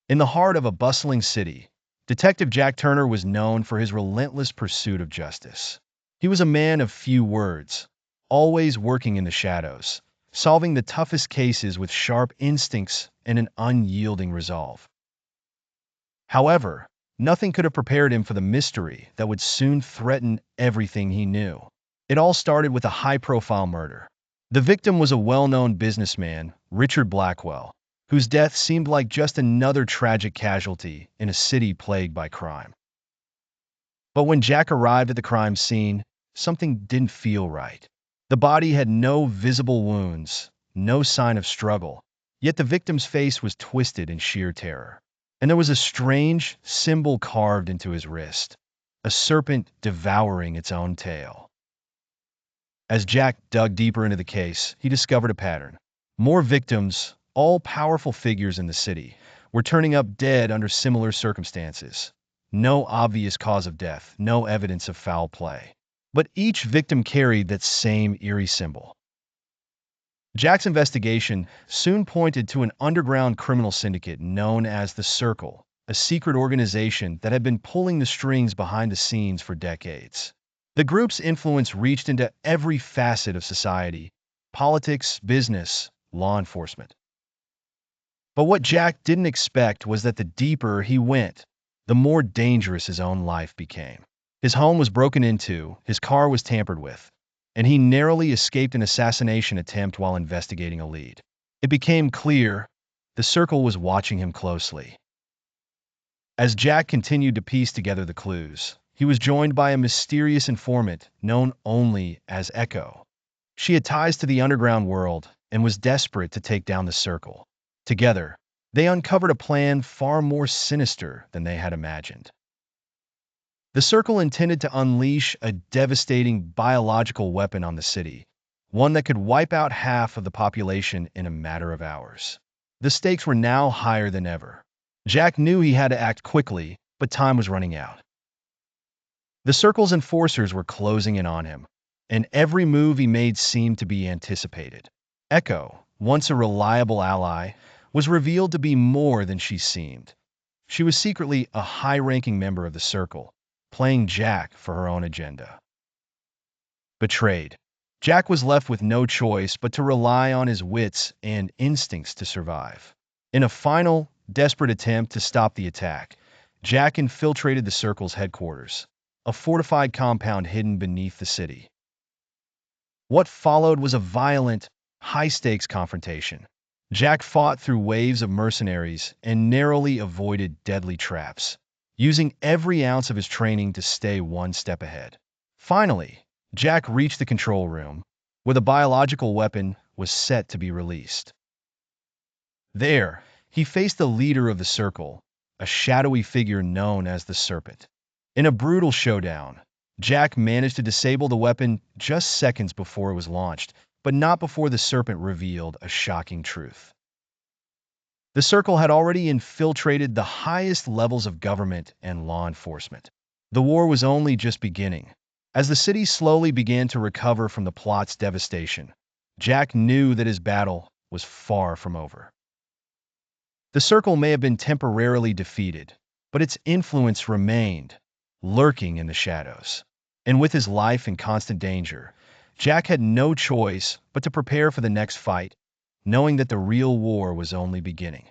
In the heart of a bustling city, Detective Jack Turner was known for his relentless pursuit of justice. He was a man of few words, always working in the shadows, solving the toughest cases with sharp instincts and an unyielding resolve. However, nothing could have prepared him for the mystery that would soon threaten everything he knew. It all started with a high-profile murder. The victim was a well-known businessman, Richard Blackwell, whose death seemed like just another tragic casualty in a city plagued by crime. But when Jack arrived at the crime scene, something didn't feel right. The body had no visible wounds, no sign of struggle, yet the victim's face was twisted in sheer terror. And there was a strange symbol carved into his wrist, a serpent devouring its own tail. As Jack dug deeper into the case, he discovered a pattern. More victims, all powerful figures in the city, were turning up dead under similar circumstances. No obvious cause of death, no evidence of foul play. But each victim carried that same eerie symbol. Jack's investigation soon pointed to an underground criminal syndicate known as the Circle, a secret organization that had been pulling the strings behind the scenes for decades. The group's influence reached into every facet of society: politics, business, law enforcement. But what Jack didn't expect was that the deeper he went, the more dangerous his own life became. His home was broken into, his car was tampered with, and he narrowly escaped an assassination attempt while investigating a lead. It became clear the Circle was watching him closely. As Jack continued to piece together the clues, he was joined by a mysterious informant known only as Echo. She had ties to the underground world and was desperate to take down the Circle. Together, they uncovered a plan far more sinister than they had imagined. The Circle intended to unleash a devastating biological weapon on the city, one that could wipe out half of the population in a matter of hours. The stakes were now higher than ever. Jack knew he had to act quickly, but time was running out. The Circle's enforcers were closing in on him, and every move he made seemed to be anticipated. Echo, once a reliable ally, was revealed to be more than she seemed. She was secretly a high-ranking member of the Circle, playing Jack for her own agenda. Betrayed, Jack was left with no choice but to rely on his wits and instincts to survive. In a final, desperate attempt to stop the attack, Jack infiltrated the Circle's headquarters, a fortified compound hidden beneath the city. What followed was a violent, high-stakes confrontation. Jack fought through waves of mercenaries and narrowly avoided deadly traps, using every ounce of his training to stay one step ahead. Finally, Jack reached the control room, where the biological weapon was set to be released. There, he faced the leader of the Circle, a shadowy figure known as the Serpent. In a brutal showdown, Jack managed to disable the weapon just seconds before it was launched, but not before the Serpent revealed a shocking truth. The Circle had already infiltrated the highest levels of government and law enforcement. The war was only just beginning. As the city slowly began to recover from the plot's devastation, Jack knew that his battle was far from over. The Circle may have been temporarily defeated, but its influence remained, lurking in the shadows. And with his life in constant danger, Jack had no choice but to prepare for the next fight, knowing that the real war was only beginning.